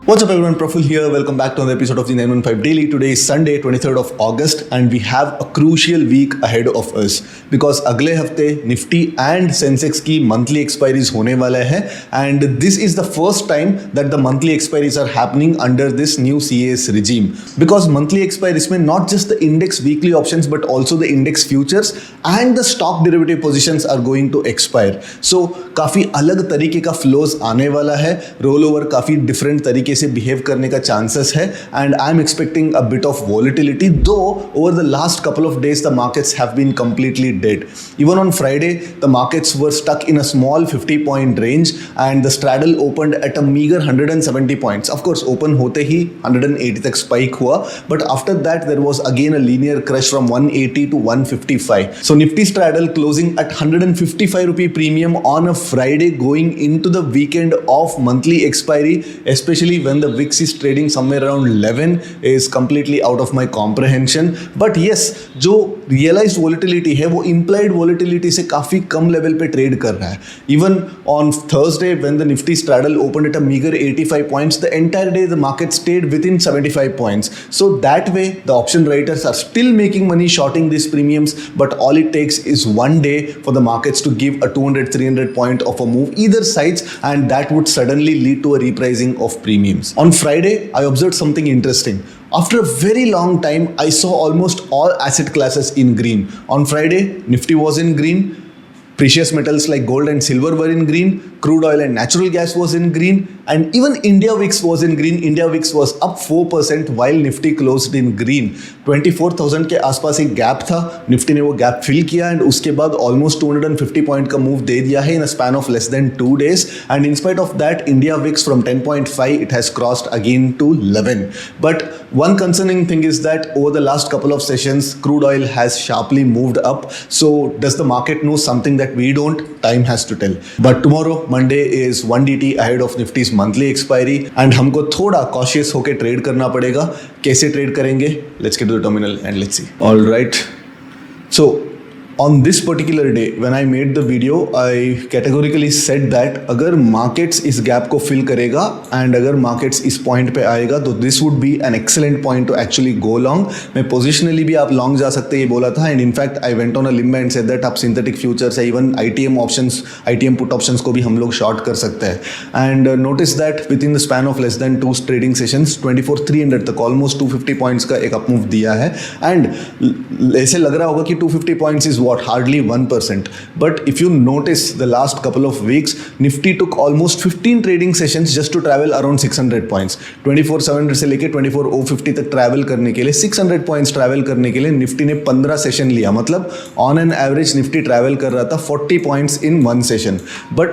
What's up everyone, Praful here. Welcome back to another episode of the 915 Daily. Today is Sunday, 23rd of August and we have a crucial week ahead of us because अगले हफ्ते Nifty and Sensex की monthly expiries होने वाला है and this is the first time that the monthly expiries are happening under this new CAS regime because monthly expiries में not just the index weekly options but also the index futures and the stock derivative positions are going to expire. So काफ़ी अलग तरीके का flows आने वाला है, rollover काफ़ी different तरीके से बिहेव करने का चांसेस है and I am expecting a bit of volatility though over the last couple of days the markets have been completely dead. Even on Friday the markets were stuck in a small 50 point range and the straddle opened at a meagre 170 points. Of course open होते ही 180 तक spike हुआ but after that there was again a linear crush from 180 to 155. So Nifty straddle closing at 155 rupee premium on a Friday going into the weekend of monthly expiry, especially when the VIX is trading somewhere around 11 is completely out of my comprehension. But yes, जो realized volatility है वो implied volatility से काफ़ी कम level पे trade कर रहा है. Even on Thursday when the Nifty straddle opened at a meager 85 points, the entire day the market stayed within 75 points. So that way the option writers are still making money shorting these premiums, but all it takes is one day for the markets to give a 200-300 point of a move either sides and that would suddenly lead to a repricing of premiums. On Friday, I observed something interesting. After a very long time, I saw almost all asset classes in green. On Friday, Nifty was in green. Precious metals like gold and silver were in green. Crude oil and natural gas was in green. And even India VIX was in green. India VIX was up 4% while Nifty closed in green. 24,000 के आसपास एक gap था. Nifty ने वो gap fill किया and उसके बाद almost 250 point का मूव दे दिया है in a span of less than 2 days. And in spite of that India VIX from 10.5 it has crossed again to 11. But one concerning thing is that over the last couple of sessions crude oil has sharply moved up. So does the market know something that we don't? Time has to tell. But tomorrow Monday is 1 DT ahead of Nifty's monthly expiry and हमको थोड़ा cautious होके trade करना पड़ेगा. कैसे trade करेंगे? Let's get to the terminal and let's see. All right. So on this particular day when I made the video I categorically said that अगर markets इस gap को fill करेगा and अगर markets इस point पे आएगा तो this would be an excellent point to actually go long. मैं positionally भी आप long जा सकते ये बोला था and in fact I went on a limb and said that आप synthetic futures है even ITM options ITM put options को भी हम लोग short कर सकते हैं. And notice that within the span of less than 2 trading sessions 24,300 तक almost 250 points का एक up move दिया है and ऐसे लग रहा होगा कि 250 points is what hardly 1%. But if you notice the last couple of weeks Nifty took almost 15 trading sessions just to travel around 600 points. 24,700 से लेके 24,050 तक ट्रैवल करने के लिए 600 पॉइंट्स ट्रैवल करने के लिए निफ्टी ने 15 सेशन लिया. मतलब on an average Nifty travel कर रहा था 40 points in 1 session. But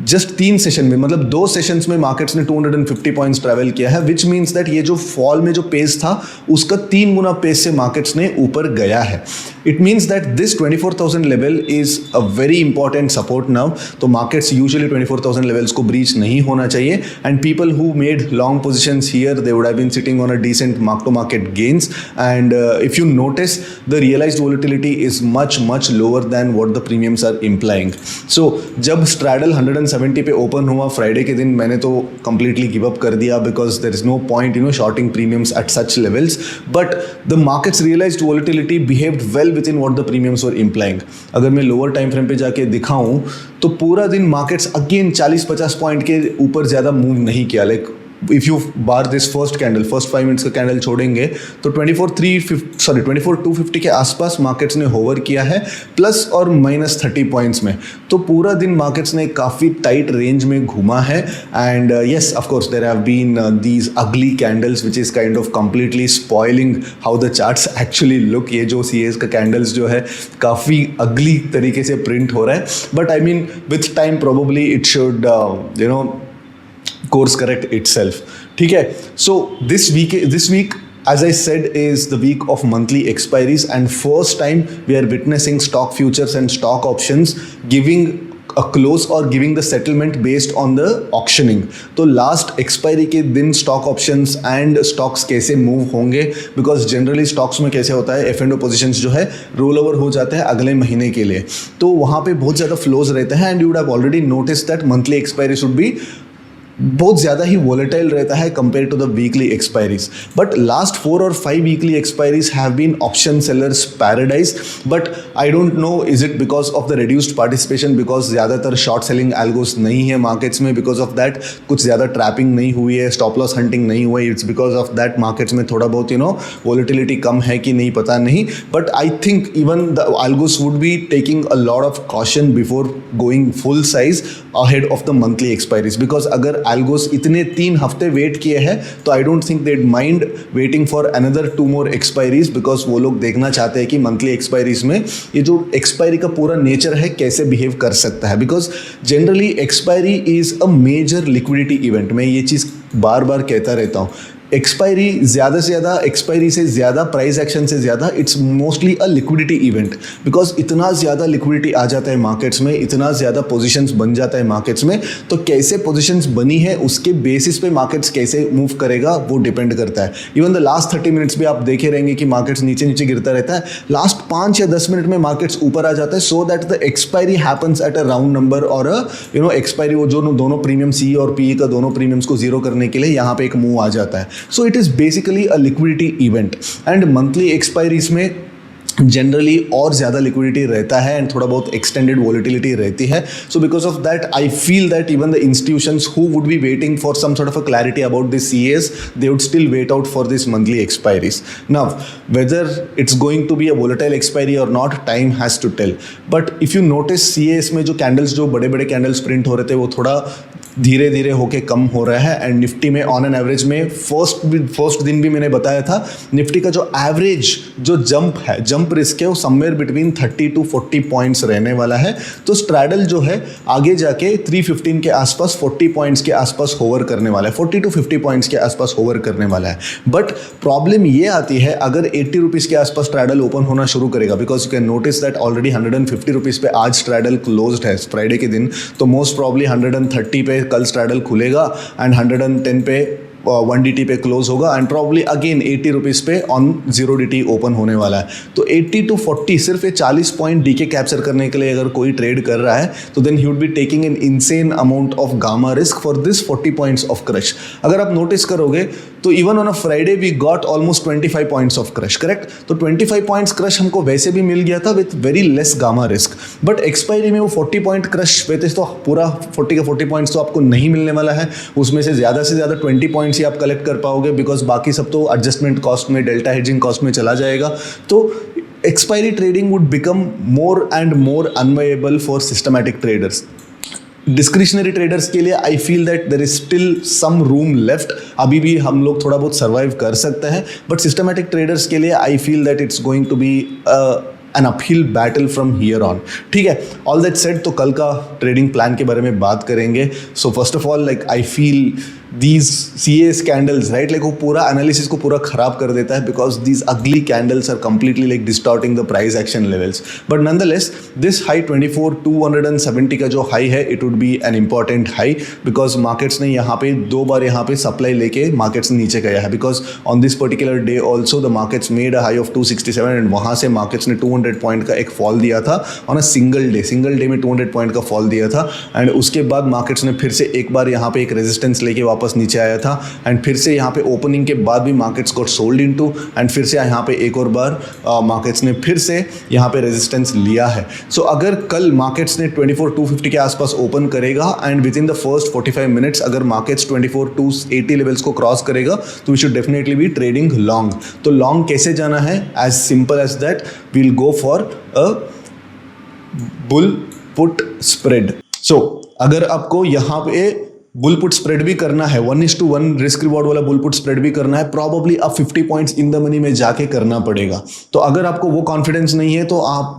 just 3 session में मतलब 2 सेशंस में मार्केट्स ने 250 पॉइंट्स ट्रैवल किया है विच मीन्स दैट ये जो फॉल में जो पेस था उसका 3 गुना पेस से मार्केट्स ने ऊपर गया है. It means that this 24,000 level is a very important support now. तो मार्केट्स यूजुअली 24,000 लेवल्स को ब्रीच नहीं होना चाहिए and people who made long positions here they would have been sitting on a decent mark to market gains and if you notice the realised volatility is much lower than what the premiums are implying. So जब straddle 170 पे open हुआ Friday के दिन मैंने तो completely give up कर दिया because there is no point shorting premiums at such levels. But the markets realized volatility behaved well within what the premiums were implying. अगर मैं लोअर टाइम फ्रेम पे जाके दिखाऊं तो पूरा दिन मार्केट्स अगेन 40-50 पॉइंट के ऊपर ज़्यादा मूव नहीं किया. Like if you bar this first 5 minutes का कैंडल छोड़ेंगे तो 24,250 के आसपास मार्केट्स ने होवर किया है प्लस और माइनस 30 पॉइंट्स में. तो पूरा दिन मार्केट्स ने काफ़ी टाइट रेंज में घूमा है and yes of course there have been these ugly candles which is kind of completely spoiling how the charts actually look. ये जो CAS का कैंडल्स जो है काफ़ी अगली तरीके से प्रिंट हो रहा है but I mean with time probably it should course correct itself. ठीक है. So this week as I said is the week of monthly expiries and first time we are witnessing stock futures and stock options giving a close or giving the settlement based on the auctioning. तो last expiry के दिन stock options and stocks कैसे move होंगे because generally stocks में कैसे होता है F&O positions जो है रोल ओवर हो जाते हैं अगले महीने के लिए. तो वहाँ पे बहुत ज़्यादा फ्लोज रहते हैं and you would have already notice that monthly expiry should be बहुत ज़्यादा ही वोलेटाइल रहता है compare to the weekly expiries. But last 4 और 5 weekly expiries have been option sellers paradise. But I don't know is it because of the reduced participation, because ज़्यादातर short selling algos नहीं है markets में, because of that कुछ ज़्यादा trapping नहीं हुई है, स्टॉप लॉस हंटिंग नहीं हुआ है. It's because of that markets में थोड़ा बहुत वोलेटिलिटी कम है कि नहीं पता नहीं. But I think even the algos would be taking a lot of caution before going full size ahead of the monthly expiries. Because अगर एल्गोस इतने 3 हफ्ते वेट किए हैं तो I don't think they'd mind waiting for another 2 more expiries, because वो लोग देखना चाहते हैं कि मंथली एक्सपायरीज में ये जो एक्सपायरी का पूरा नेचर है कैसे बिहेव कर सकता है. Because generally expiry is a major liquidity event. मैं ये चीज़ बार बार कहता रहता हूँ. एक्सपायरी ज़्यादा से ज़्यादा, एक्सपायरी से ज़्यादा, प्राइस एक्शन से ज़्यादा it's mostly a liquidity event. Because इतना ज़्यादा लिक्विडिटी आ जाता है मार्केट्स में, इतना ज़्यादा पोजीशंस बन जाता है मार्केट्स में, तो कैसे पोजीशंस बनी है उसके बेसिस पे मार्केट्स कैसे मूव करेगा वो डिपेंड करता है. इवन द लास्ट 30 मिनट्स भी आप देखे रहेंगे कि मार्केट्स नीचे नीचे गिरता रहता है. लास्ट 5 या 10 मिनट में मार्केट्स ऊपर आ जाता है, so that the expiry happens at a round number और एक्सपायरी, वो जो दोनों प्रीमियम सी और पी का दोनों प्रीमियम्स को जीरो करने के लिए यहाँ पे एक मूव आ जाता है. So it is basically a liquidity event, and monthly expiries में जनरली और ज़्यादा लिक्विडिटी रहता है एंड थोड़ा बहुत एक्सटेंडेड वॉलिटिलिटी रहती है. So because of that I feel that even the institutions who would be waiting for some sort of a clarity about this CAs, they would still wait out for this monthly expiries. Now whether it's going to be a volatile expiry और not, time has to tell. But if you notice CAs में जो candles, जो बड़े बड़े candles print हो रहे थे, वो थोड़ा धीरे धीरे होके कम हो रहा है. एंड निफ्टी में ऑन एन एवरेज में फर्स्ट दिन भी मैंने बताया था, निफ्टी का जो एवरेज जो जंप रिस्क है वो समवेयर बिटवीन 30 to 40 पॉइंट्स रहने वाला है. तो स्ट्रैडल जो है आगे जाके 315 के आसपास 40 पॉइंट्स के आसपास होवर करने वाला है, 40 to 50 पॉइंट्स के आसपास होवर करने वाला है. बट प्रॉब्लम ये आती है अगर 80 रुपीज़ के आसपास स्ट्रैडल ओपन होना शुरू करेगा, because you can notice that already 150 rupees पे आज स्ट्रैडल क्लोज्ड है फ्राइडे के दिन. तो मोस्ट प्रॉब्ली 130 पे कल स्ट्रैडल खुलेगा एंड 110 पे 1DT पे क्लोज होगा एंड प्रॉब्ली अगेन 80 रुपीज़ पे ऑन 0DT ओपन होने वाला है. तो 80 to 40 सिर्फ ये 40 पॉइंट DK कैप्चर करने के लिए अगर कोई ट्रेड कर रहा है तो then he would be taking an insane amount of gamma risk for this 40 points of crush. अगर आप नोटिस करोगे तो even on a Friday we got almost 25 points of crush, correct. तो 25 पॉइंट्स क्रश हमको वैसे भी मिल गया था with very less gamma risk. But expiry में वो 40 पॉइंट क्रश वैसे तो पूरा 40 का 40 पॉइंट्स तो आपको नहीं मिलने वाला है. उसमें से ज़्यादा 20 पॉइंट्स ही आप कलेक्ट कर पाओगे, बिकॉज बाकी सब तो एडजस्टमेंट कॉस्ट में, डेल्टा हेजिंग कॉस्ट में चला जाएगा. तो expiry trading would become more and more unviable for systematic traders. Discretionary traders के लिए I feel that there is still some room left, अभी भी हम लोग थोड़ा बहुत सर्वाइव कर सकते हैं. बट सिस्टमैटिक ट्रेडर्स के लिए I feel that it's going to be an uphill battle from here on. ठीक है, ऑल दैट सेड, तो कल का ट्रेडिंग प्लान के बारे में बात करेंगे. So first of all like I feel these CA candles, right, like वो पूरा एनालिसिस को पूरा खराब कर देता है, because these ugly candles are completely like distorting the price action levels. But nonetheless this high 24,270 का जो हाई है it would be an important high, because markets ने यहाँ पे 2 बार यहाँ पे सप्लाई लेके markets नीचे गया है. because on this particular day also the markets made a high of 267 and वहाँ से markets ने 200 पॉइंट का एक फॉल दिया था on a single day में 200 पॉइंट का फॉल दिया था. एंड उसके बाद markets ने फिर से एक बार यहाँ पे एक रेजिस्टेंस लेके वापस नीचे आया था एंड फिर से यहाँ पे ओपनिंग के बाद भी मार्केट्स को सोल्ड इनटू एंड फिर से यहाँ पे एक और बार मार्केट्स ने फिर से यहाँ पे रेजिस्टेंस लिया है. सो अगर कल मार्केट्स ने 24,250 के आसपास ओपन करेगा and within the first 45 minutes अगर मार्केट्स 24,280 लेवल्स को क्रॉस करेगा तो we should definitely be trading long. तो लॉन्ग कैसे जाना है? As simple as that, we will go for a bull put spread. So अगर आपको यहाँ पे बुल पुट स्प्रेड भी करना है, 1:1 रिस्क रिवॉर्ड वाला बुल पुट स्प्रेड भी करना है, प्रॉबली अब 50 पॉइंट्स इन द मनी में जाके करना पड़ेगा. तो अगर आपको वो कॉन्फिडेंस नहीं है तो आप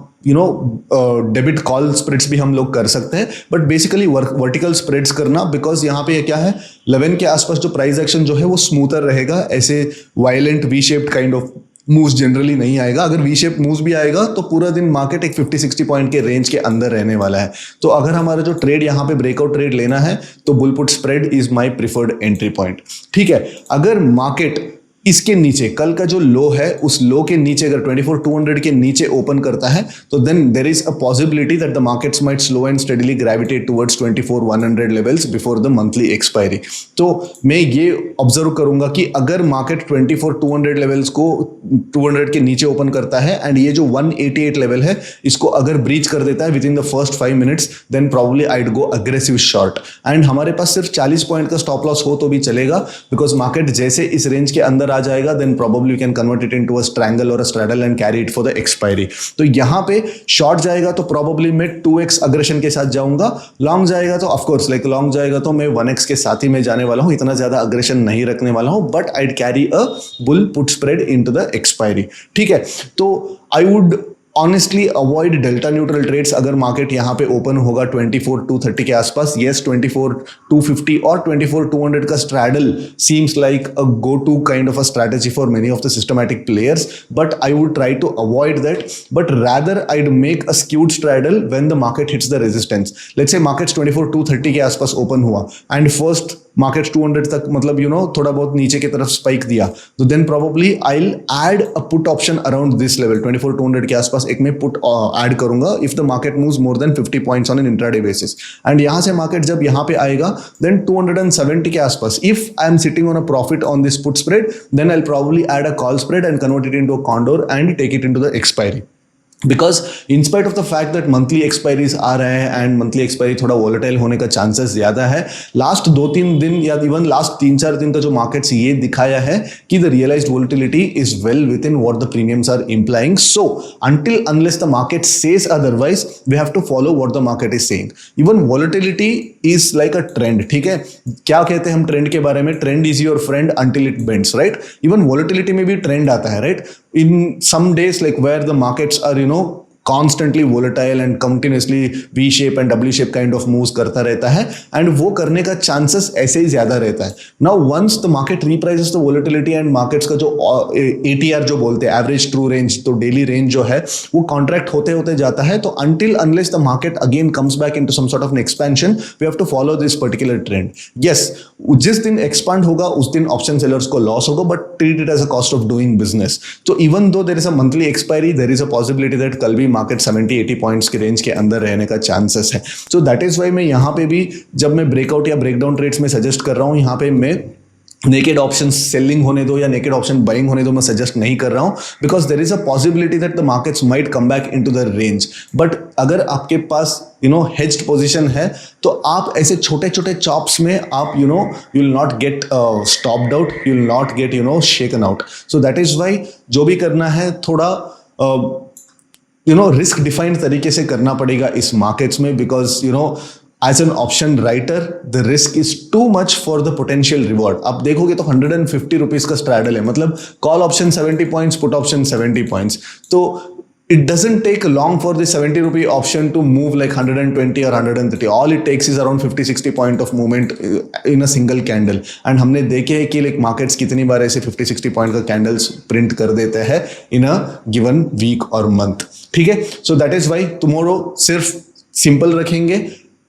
डेबिट कॉल स्प्रेड्स भी हम लोग कर सकते हैं, बट बेसिकली वर्टिकल स्प्रेड्स करना, बिकॉज यहाँ पे क्या है 11 के आसपास जो प्राइस एक्शन जो है वो स्मूथर रहेगा. ऐसे violent V shaped kind of moves generally नहीं आएगा. अगर वी शेप मूव्स भी आएगा तो पूरा दिन मार्केट एक 50-60 पॉइंट के रेंज के अंदर रहने वाला है. तो अगर हमारा जो ट्रेड यहाँ पे ब्रेकआउट ट्रेड लेना है तो bull put spread is my preferred entry point. ठीक है, अगर मार्केट इसके नीचे कल का जो लो है उस लो के नीचे अगर 24,200 के नीचे ओपन करता है तो then there is a possibility that the markets might slow and steadily gravitate towards 24,100 levels before the monthly expiry. तो मैं ये ऑब्जर्व करूंगा कि अगर मार्केट 24,200 लेवल्स को 200 के नीचे ओपन करता है एंड ये जो 188 लेवल है इसको अगर ब्रीच कर देता है within the first 5 minutes, then probably I'd go aggressive short. And हमारे पास सिर्फ 40 पॉइंट का स्टॉप लॉस हो तो भी चलेगा, बिकॉज मार्केट जैसे इस रेंज के अंदर आ जाएगा then probably you can convert it into a strangle or a straddle and carry it for the expiry। तो यहां पे शॉर्ट जाएगा तो probably मैं 2x अग्रेशन के साथ जाऊंगा, लॉन्ग जाएगा तो ऑफ कोर्स लाइक लॉन्ग जाएगा तो मैं 1x के साथ ही मैं जाने वाला हूं, इतना ज्यादा अग्रेशन नहीं रखने वाला हूं, but I'd carry a bull put spread into the expiry। ठीक है, तो I would honestly avoid delta neutral trades अगर मार्केट यहाँ पे ओपन होगा 24,230 के आसपास। येस 24,250 और 24,200 का straddle seems like a go to kind of a strategy for many of the systematic players, but I would try to avoid that, but rather I'd make a skewed straddle when the market hits the resistance. Let's say markets 24,230 के आसपास open हुआ and first market 200 तक मतलब थोड़ा बहुत नीचे की तरफ स्पाइक दिया, तो then probably I will add a put option around this level 24,200 के आसपास एक मैं पुट ऐड करूंगा if the market moves more than 50 points on an intraday basis. And यहां से मार्केट जब यहां पे आएगा देन 270 के आसपास if I am sitting on a profit on this put spread, then I will probably add a call spread and convert it into a condor and take it into the expiry. Because in spite of the fact that monthly expiries आ रहे हैं and monthly expiry थोड़ा volatile होने का chances ज्यादा है, last 2-3 दिन या इवन लास्ट 3-4 दिन का जो मार्केट्स ये दिखाया है कि the realised volatility is well within what the premiums are implying. So until unless the market says otherwise we have to follow what the market is saying. Even volatility is like a trend. ठीक है, क्या कहते हैं हम trend के बारे में, trend is your friend until it bends, right. इवन वोलेटिलिटी में भी ट्रेंड आता है, right. In some days like where the markets are constantly volatile and continuously V shape and W shape kind of moves करता रहता है and वो करने का chances ऐसे ही ज्यादा रहता है। Now once the market reprices the volatility and markets का जो ATR जो बोलते हैं average true range, तो daily range जो है वो contract होते होते जाता है, तो until unless the market again comes back into some sort of an expansion we have to follow this particular trend। Yes, जिस दिन expand होगा उस दिन option sellers को loss होगा, but treat it as a cost of doing business। तो even though there is a monthly expiry there is a possibility that कल भी मार्केट 70-80 पॉइंट्स के रेंज के अंदर रहने का चांसेस है। सो दैट इज वाई मैं यहाँ पे भी जब मैं ब्रेकआउट या ब्रेकडाउन ट्रेड्स में सजेस्ट कर रहा हूँ, यहाँ पे मैं नेकेड ऑप्शन सेलिंग होने दो या नेकेड ऑप्शन बाइंग होने दो मैं सजेस्ट नहीं कर रहा हूं, because there is a possibility that the markets might come back into the range. But अगर आपके पास हेज्ड पोजीशन है तो आप ऐसे छोटे छोटे चॉप्स में आप you will not get stopped out, you will not get shaken out. So that is why जो भी करना है थोड़ा रिस्क डिफाइंड तरीके से करना पड़ेगा इस मार्केट्स में, because as an option writer the risk is too much for the potential reward. आप देखोगे तो 150 रुपीज का स्ट्रैडल है, मतलब call option 70 points, put option 70 points, तो it doesn't take long for the 70 rupee option to move like 120 or 130. All it takes is around 50-60 point of movement in a single candle. And हमने देखे है कि like markets कितनी बार ऐसे 50-60 point का candles print कर देते हैं in a given week or month। ठीक है, so that is why tomorrow सिर्फ simple रखेंगे।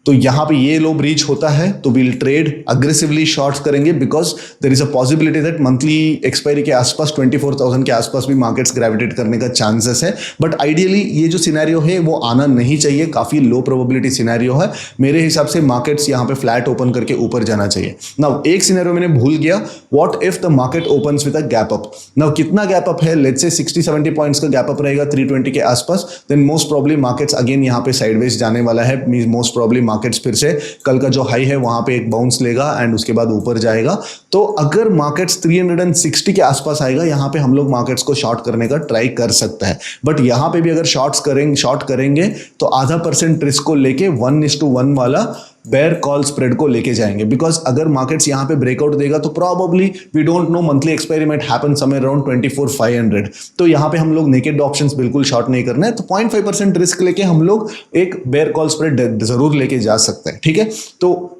तो यहाँ पे ये लो ब्रीच होता है तो विल ट्रेड अग्रेसिवली शॉर्ट्स करेंगे, because there is a possibility that monthly expiry के आसपास 24,000 के आसपास भी मार्केट्स ग्रेविटेट करने का चांसेस है। बट आइडियली ये जो सिनेरियो है वो आना नहीं चाहिए, काफी लो प्रोबेबिलिटी सिनेरियो है। मेरे हिसाब से मार्केट्स यहाँ पे फ्लैट ओपन करके ऊपर जाना चाहिए। नाउ एक सिनेरियो मैंने भूल गया, what if the market opens with a gap up. Now कितना गैप अप है, लेट्स से 60-70 पॉइंट्स का गैप अप रहेगा 320 के आसपास, then most probably markets again यहाँ पे साइडवेज जाने वाला है। मोस्ट प्रॉब्ली मार्केट्स फिर से कल का जो हाई है वहां पे एक बाउंस लेगा एंड उसके बाद ऊपर जाएगा। तो अगर मार्केट्स 360 के आसपास आएगा, यहां पे हम लोग मार्केट्स को शॉर्ट करने का ट्राई कर सकते हैं। बट यहां पे भी अगर शॉर्ट करेंगे तो आधा % रिस्क को लेके 1:1 वाला बेयर कॉल स्प्रेड को लेके जाएंगे, बिकॉज अगर मार्केट्स यहां पे ब्रेकआउट देगा तो probably we don't know monthly experiment happen somewhere around 24,500। तो यहां पे हम लोग नेकेड ऑप्शंस बिल्कुल शॉर्ट नहीं करना है, तो 0.5% रिस्क लेके हम लोग एक बेयर कॉल स्प्रेड जरूर लेके जा सकते हैं। ठीक है, तो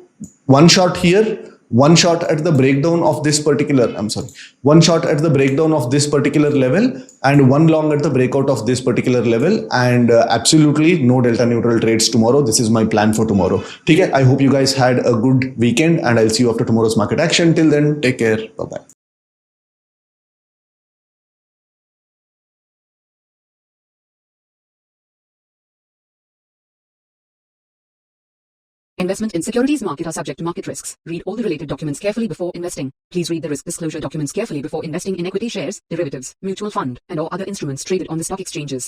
one short here, one short at the breakdown of this particular level and one long at the breakout of this particular level, and absolutely no delta neutral trades tomorrow. This is my plan for tomorrow. ठीक है, I hope you guys had a good weekend and I'll see you after tomorrow's market action. Till then, take care. Bye bye. Investment in securities market are subject to market risks. Read all the related documents carefully before investing. Please read the risk disclosure documents carefully before investing in equity shares, derivatives, mutual fund, and or other instruments traded on the stock exchanges.